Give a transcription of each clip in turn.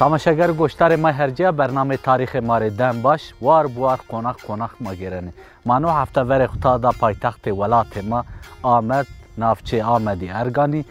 تماشاگر گوشتار ما هرجا برنامه تاریخ ماره دم باش وار بوار قوناق ما گرنه منو هفته ور خطا دا پایتخت ولات ما آمد نافچه آمدی ارگانی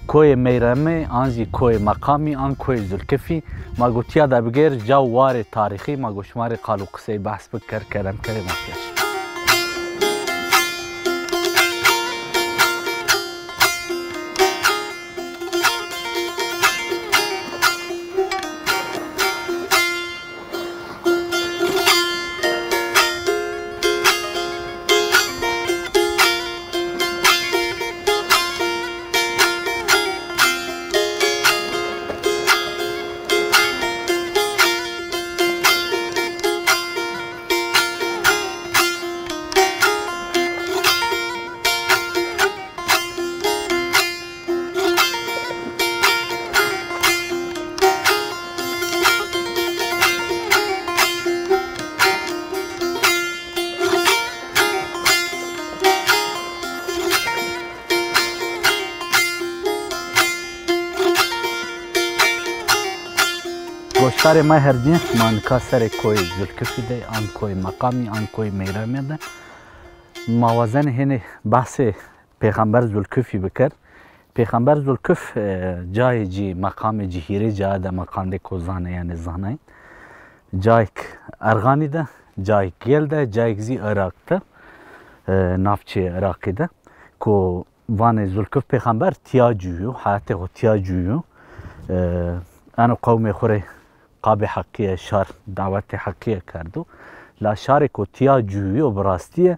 کوی میرمه آنزی کوی مقامی آن کوی زلکفی ما گوتیا دا بگیر جو وار تاریخی ما گوشمار قالو قصه بحث بکر کرم مفیش گوشتار ما هرجین مانکا سر کوی زلکفی ده آن کوی مقامی آن کوی میرامی ده موازن هنه بحث پیغمبر زلکفی بکر پیغمبر زلکف جای جی مقام جهیری جای ده مقام ده کوزانه یعنی زانه جای ارغانی ده جای گل ده جای زی عراق ده نافچه عراقی ده کو وان زلکف پیغمبر تیاجویو حیات خو تیاجویو انا قوم خوره قاب حقیه شار دعوت حقیه کردو لا شار کو تیا جویی و براستی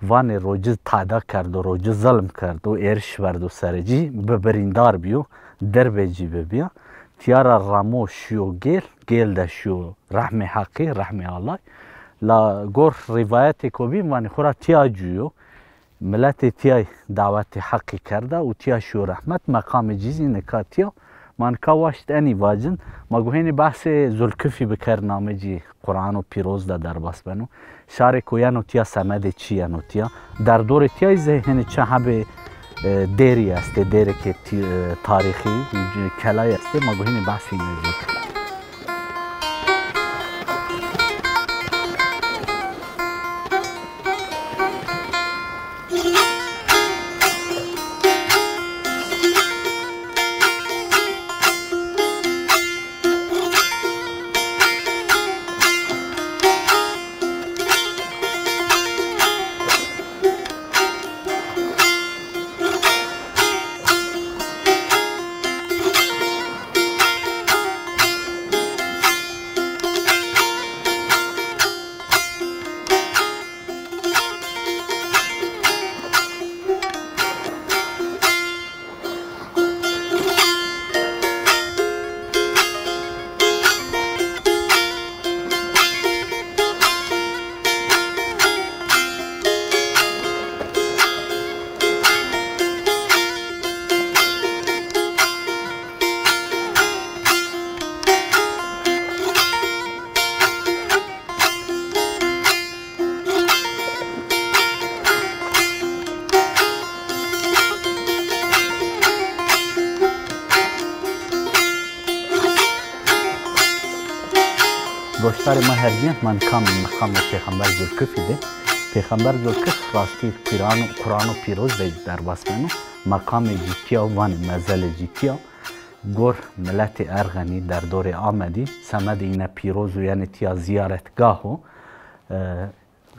وان روجز تعدا کردو روجز ظلم کردو ارش وردو سرجی ببریندار بیو درب جی بیا تیارا رامو شیو گل ده شیو رحم حقی رحم الله لا گور روایت کو بی وان خورا تیا جویو ملت تیا دعوت حقی کرده و تیا شیو رحمت مقام جیزی نکاتیو من کاواشت انی واجن ما گوهینی بحث زلکفی بکر نامه جی قرآن و پیروز دا در باس بنو شار کویانو تیا سمد چیانو تیا در دور تیای ذهن چه حب دیری است دیری که تاریخی کلای است ما گوهینی بحثی نزدیک گوشتار ما هرجین من کام مقام پیغمبر زلکفی ده پیغمبر زلکف راستی قرآن و پیروز ده در باس منو مقام جیتیا وان مزل جیتیا گور ملت ارغنی در دور آمدی سمد این پیروز و یعنی تیا زیارتگاهو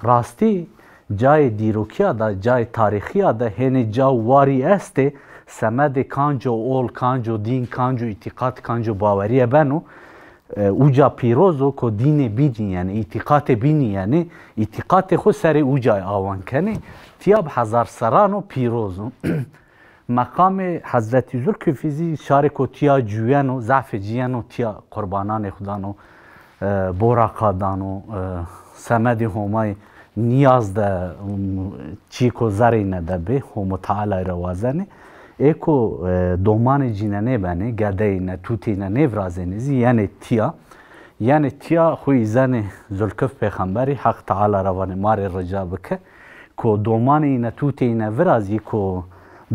راستی جای دیروکیا دا جای تاریخیا دا هنی جا واری است سمد کانجو اول کانجو دین کانجو اعتقاد کانجو باوریه بنو اوجا پیروزو کو دین بینی یعنی اعتقاد بینی یعنی اعتقاد خود سر اوجا آوان کنه تیاب هزار سرانو پیروزو مقام حضرت زلکفی شارکو تیا جویانو ضعف جیانو تیا قربانان خدانو براقادانو سمد همای نیاز ده چیکو زری نده به هم تعالی روازنه ایکو دومان جیننه بنه گده نه توتی نه نورازنه زی یعنی تیا خوی زن زلکف پیغمبری حق تعالی روان مار رجا بکه کو دومان نه توتی نه ورازی کو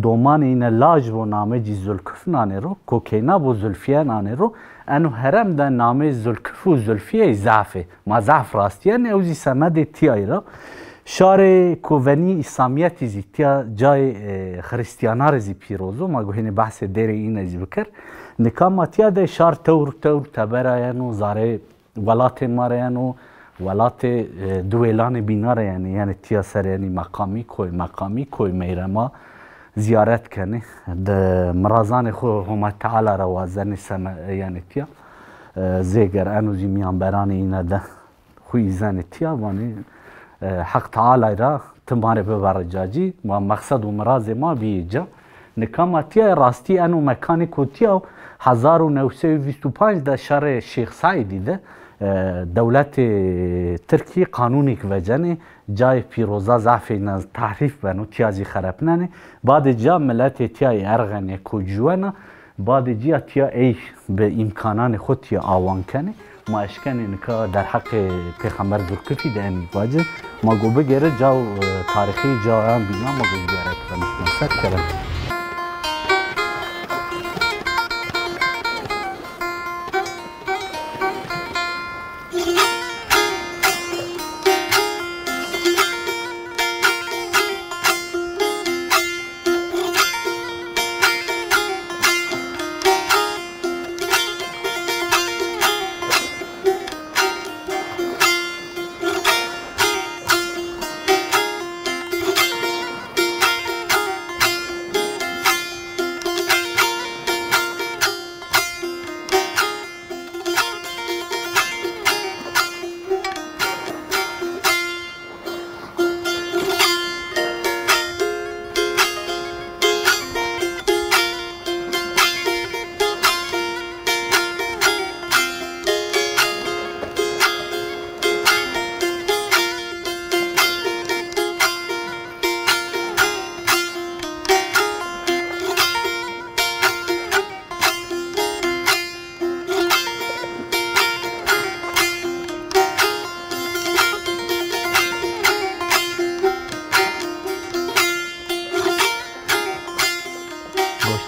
دومان این لاج و نامه جی زلکف نانه رو کوکینا و زلفیه نانه رو انو هرم ده نامه زلکف و زلفیه ضعفه ما ضعف راستیه نوزی سمد تیای را شار کوونی اسلامیتی زی تیا جای خریستیانا رزی پیروزو ما گوهین بحث دیر این ازی بکر نکام تیا ده شار تور تبرایانو زاره ولات مارایانو ولات دویلان بیناره یعنی تیا سر یعنی مقامی کوی میرما زیارت کنه ده مرازان خو هم تعالی روازن یعنی تیا زیگر انو زی میان برانی اینه ده خوی زن تیا وانی حق تعالی را تماره ببر جاجی و مقصد و مراز ما بیجا نکام تیا راستی انو مکانی کو تیا 1925 ده شهر شیخ سعیدی ده دولت ترکیه قانونی که وجنه جای پیروزا ضعف تحریف بنو تیازی خراب ننه بعد جا ملت تیای ارغنه کجوانا بعد جا تیا ای به امکانان خود تیا آوان کنه ما اشکنه نکا در حق پیغمبر زرکفی دهنی واجه ما گو بگیره جاو تاریخی جا هم بینا ما گو بگیره کرمش نصد کرم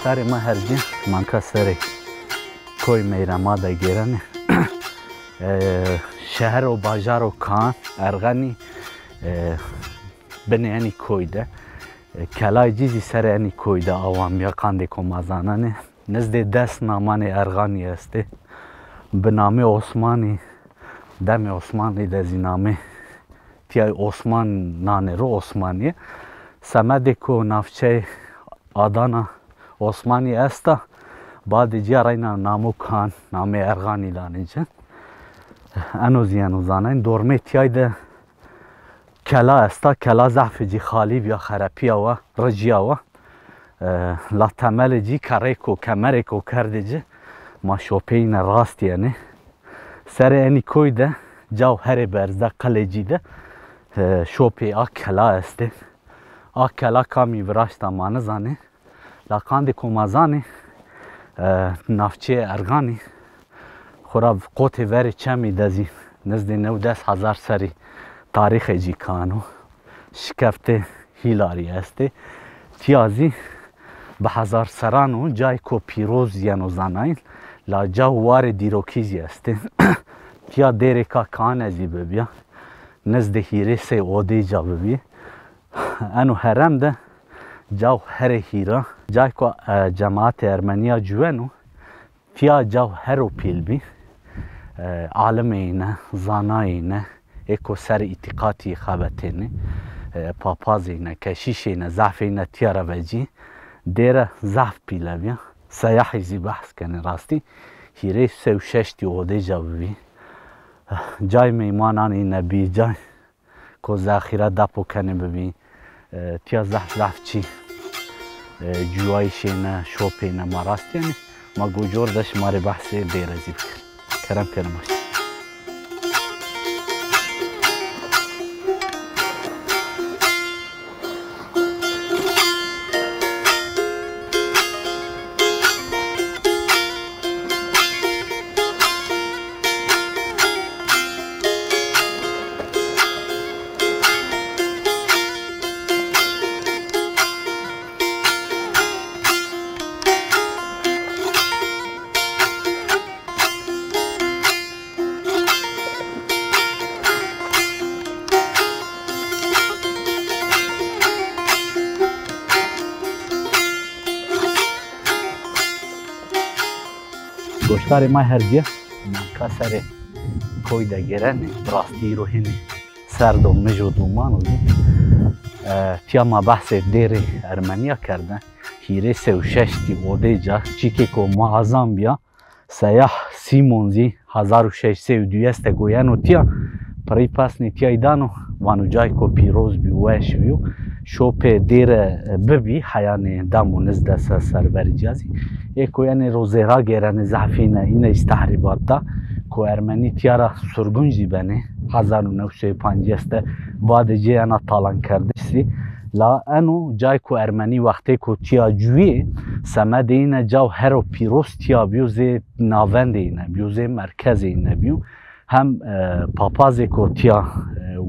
گوشتار ما هر جن منکا سر کوی میرما دا گیرن شهر و باجار و کان ارغنی بنی یعنی کوی ده کلای جیزی سر یعنی کوی ده آوام یا قانده کو مازانانه نزد دست نامان ارغانی است به نام عثمانی دم عثمانی دزی نامه تیای عثمان نانه رو عثمانیه سمد کو نافچه آدانا عثمانی است بعد جاراینا نامو کان نام ارغانی دانیجن انوزیانو زانین دورمه تیای ده کلا است کلا ضعف جی خالی بیا خرپیا و رجیا و لا تمل جی کریکو کمریکو کرده جه ما شوپین راست یعنی سر اینی کوی ده جوهر برزده قله جی ده شوپی کلا است کلا کامی براشتا مانه زانه لاقاند کومازانی نافچه ارغانی خوراب قوت وری چمی دزی نزد 90,000 سری تاریخ جی کانو شکفته هیلاری است تیازی به هزار سرانو جای کو پیروز یانو زاناین لا جوار دیروکیزی است تیا دیره کا کان ازی ببیا نزد هیره سه اوده جا ببی انو هرم ده جوهر هیرا جای کو جماعت ارمنیا جوانو تیا جوهر و پیلبی عالم اینه زانا اینه اکو سر اعتقادی خابتینه پاپاز اینه کشیش اینه ضعف اینه تیاره وجی دیره ضعف پیلبیا سیاحی زی بحث کنه راستی هیره سه و ششتی اوده جا ببی جای میمانان اینه بی جای کو ذخیره دپو کنه ببین تیا ضعف چی جوایش اینه شوپ اینه ما راست یعنی ما گوجور داشت ماره بحث دیره زی بکر کرم کرماش گوشتار ما هرجه من سر کوی دگرن راستی رو هنی سرد و مجود و مانو تیا ما بحث دیر ارمنیا کردن هیره 36 اوده جا چیکی که معظم بیا سیاه سیمونزی 1600 گوین و تیا پری پس نیتیا ایدانو وانو جای که پیروز بی وش بیو شوپ دیر ببی حیان دامو نزده سرور جازی یک گوین روزیرا گیرن زعفینه این استحریبات دا که ارمنی تیارا سرگونجی بنه 1950 است بعد جه انا تالان کرده سی لا انو جای که ارمنی وقتی که تیا جویه سمد اینه جاو هر و پیروز تیا بیو زی ناوند اینه بیو زی مرکز اینه بیو هم پاپازی که تیا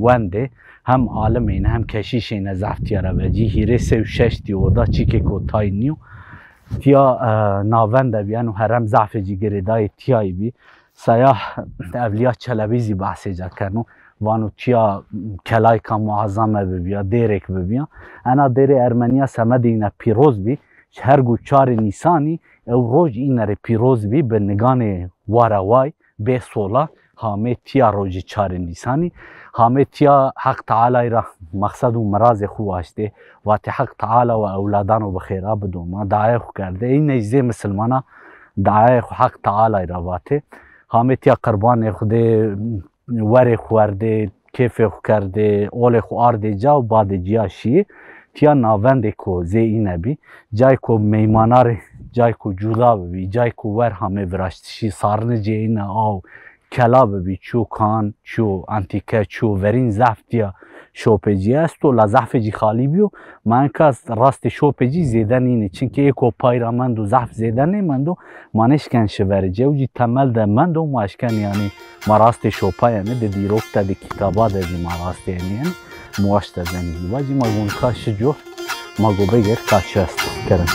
ونده هم عالم اینه هم کشیش اینه زفت تیارا وجی هیره 36 اودا چی که تای نیو تیا ناونده بیانو هرم زعف جیگری دای تیایی بی سیاه اولیا چلویزی بحثی جا کرنو وانو تیا کلای که معظمه ببیا دیرک ببیا انا دیر ارمنیا سمد اینه پیروز بی هرگو 4 نیسانی او روز اینه پیروز بی به نگان واروای به سولا همه تیا روز 4 نیسانی همه تیا حق تعالی را مقصد و مراز خواشته و حق تعالی و اولادانو بخیره بدو ما دعای خو کرده این نیزه مسلمانا دعای خو حق تعالی را واته همه تیا قربان خوده ور خورده کیف خو کرده اول خو آرده جا و بعد جیا شیه تیا ناونده کو زی اینه بی جای کو میمانار جای کو جودا بی جای کو ور همه وراشتشی سارنه جی اینه آو کلا بی چو کان چو انتیکه چو ورین زفتیا شوپجی است و لزحف خالی بیو من که از راست شوپجی زیدن اینه چونکه ایکو پایرامند و زحف زیدن مندو مانش کن شورجه و جی تمل ده مندو ماشکن یعنی ما راست شوپا یعنی ده دیروک ده کتابا ده دی ما راست یعنی مواش ده زنی واجی ما گون کاش جو ما گو بگر کاش است کرد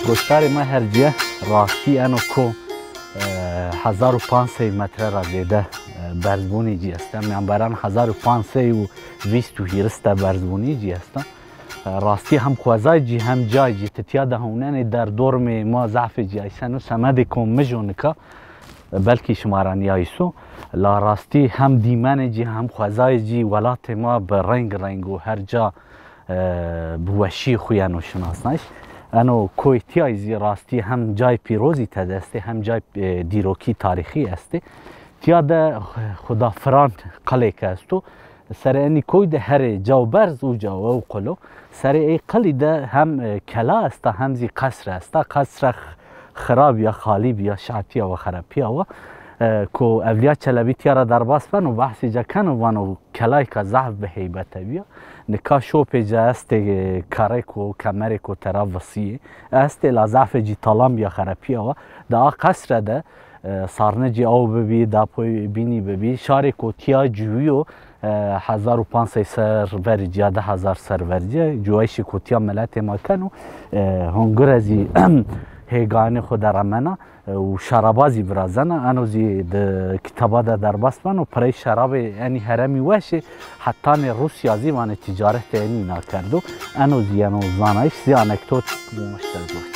گوشتار ما هرجه راستی انو کو 1500 متر را زیده برزبونی جی استم من بران 1520 هیرسته برزبونی جی استم راستی هم خوازای جی هم جای جی تتیا دهونن در دورم ما ضعف جی ایسن و سمد کم مجونکا بلکی شمارانی ایسو لا راستی هم دیمن جی هم خوازای جی ولات ما به رنگ و هر جا بوشی خویانو شناسنش انو کویتی زی راستی هم جای پیروزی تدسته هم جای دیروکی تاریخی است تیا ده خدا فرانت قلعه که استو سر اینی کوی ده هر جو برز او جو او قلو سر ای قلی ده هم کلا است هم زی قصر است قصر خراب یا خالی یا شعطی و خرابی و کو اولیا چلبی تیارا در باس فن و بحثی جا کن و وانو کلای که ضعف به حیبت بیا نکا شوپ جا است کاره کو کمره کو طرف وسیع است لضعف جی طالم یا خرابی و دا قصر ده سارنه جی او ببی دا پوی بینی ببی شاری کو تیا جویو 1500 سر ورجی یا 1000 سر ورجی جویشی کو تیا ملت ما کنو هنگر ازی هیگانی خود در امنا و شرابازی برازنه انو زی کتابا در بستن و پرای شراب یعنی هرمی وشه حتی روسیا زی وان تجارت یعنی نکردو انو زی انو زانایش زی انکتوت مشترک بود.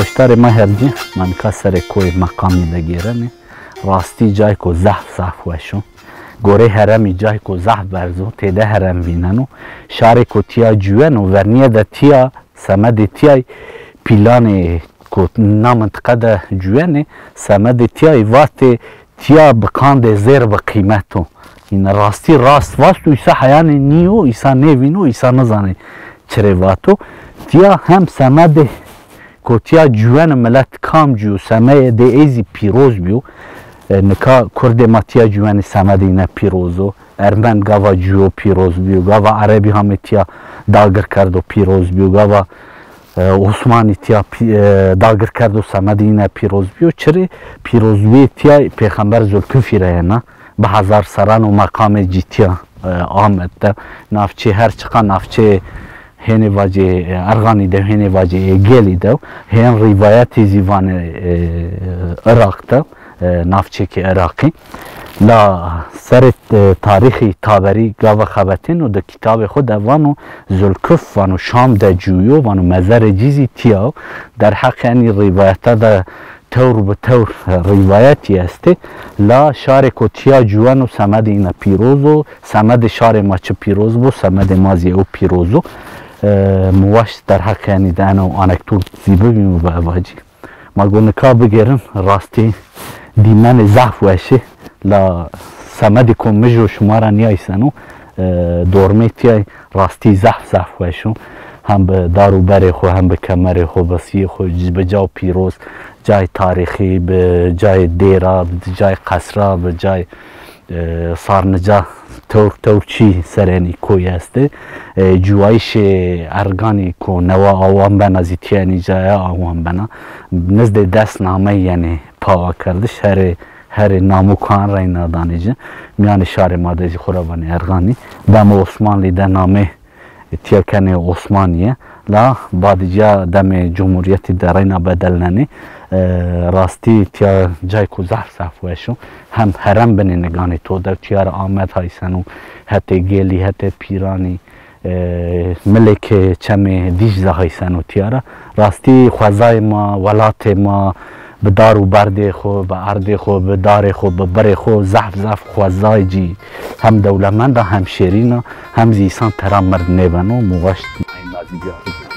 گشتار ما هرجی من که سر کوی مقامی دگیرنه راستی جای که زحف وشو گوره هرمی جای که زحف برزو تیده هرم بیننو شهر که تیا جوانو ورنیه ده تیا سمد تیای پیلان که نامنطقه ده جوانه سمد تیای وقت تیا بکانده زیر به قیمتو این راستی راست واسطو ایسا حیان نیو ایسا نیوینو ایسا نزانه چره واتو تیا هم سمد کوتیا جوان ملت کام جو سمه ده ایزی پیروز بیو نکا کرد ماتیا جوان سمه اینا پیروزو ارمن گاوا جو پیروز بیو گاوا عربی هم تیا داگر کرد و پیروز بیو گاوا عثمانی تیا داگر کرد و سمه اینا پیروز بیو چره پیروزوی تیا پیغمبر ذوالکفی راینا به هزار سران و مقام جیتیا آمد ده نافچه هر چقا نافچه هنی واجه ارغانی ده هنی واجه گلی ده هن روایت زیوان عراق ده نافچه که عراقی لا سر تاریخی تابری گاو خبتین و ده کتاب خود وانو ذوالکف وانو شام ده جویو وانو مزار جیزی تیاو در حق یعنی روایت ده تور به تور روایتی است لا شهر کوتیا جوان و سمد اینا پیروزو سمد شهر ما چه پیروز بو سمد مازی او پیروزو مواش در حق یعنی دانو آنکتور زیبه بیمو به اواجی ما گونکا بگیرن راستی دیمن زحف وشه لا سمد کمجو شمارا نیایسنو دورمه تیای راستی زحف وشو هم به دارو بره خو هم به کمر خو بسی خو به جای پیروز جای تاریخی به جای دیرا به جای قصرا به جای سارنجا تور چی سرانی کوی هسته جوایش ارگانی کو نوا آوان بنا زیتیانی جای آوان بنا نزد دست نامه یعنی پاوا کردش هر نامو کان رای نادانیجه میان شهر مادزی خورابانی ارگانی دم عثمان لیده نامه تیکن عثمانیه لا بعد جا دم جمهوریت دراینا بدلننی راستی تیا جای کو زحف وشو هم حرم بنی نگانی تو در تیار آمد هایسنو حتی گلی حتی پیرانی ملک چم دیجزه هایسنو تیارا راستی خوزای ما ولات ما به دار و برد خو به ارد خو به دار خو به بر خو زحف خوزای جی هم دولمند هم شیرین هم زیسان ترام مرد نبنو مواشت این نازی بیاری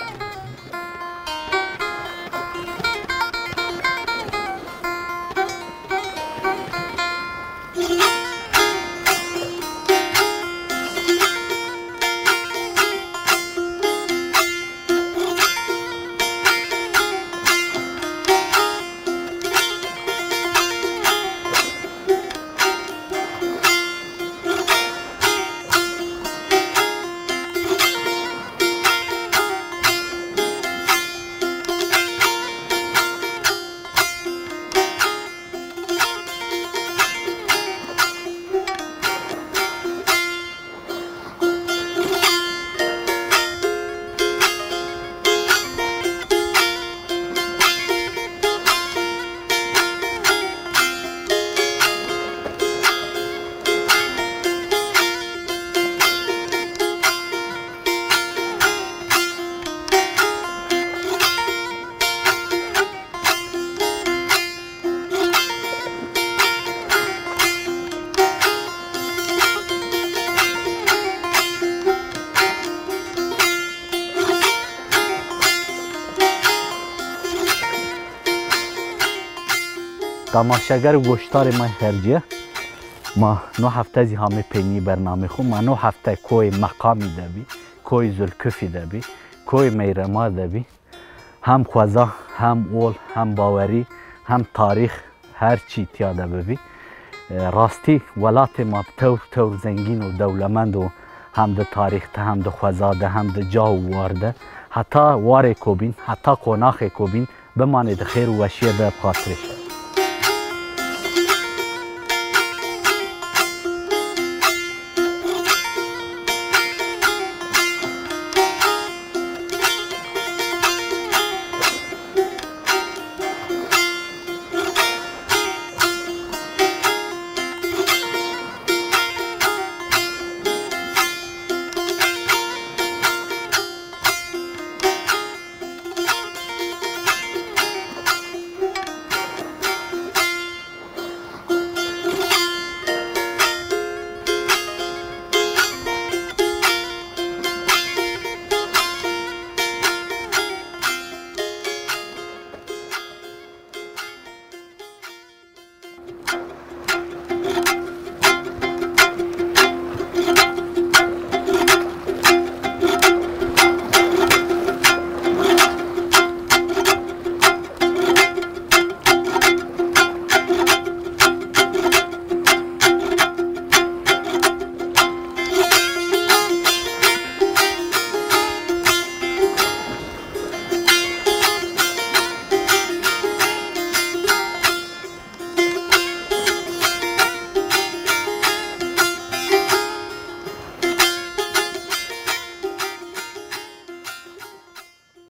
تماشاگر گوشتار ما هرجیه ما 9 هفته از همه پینی برنامه خو ما 9 هفته کوی مقامی دبی کوی ذوالکفی دبی کوی میرما دبی هم خوزا هم اول هم باوری هم تاریخ هر چی تیاده ببی راستی ولات ما تور زنگین و دولمند و هم ده تاریخ ده هم ده خوزا ده هم ده جا و وارده حتی واره کوبین حتی قناخ کوبین بمانه ده خیر و وشیه ده بخاطرش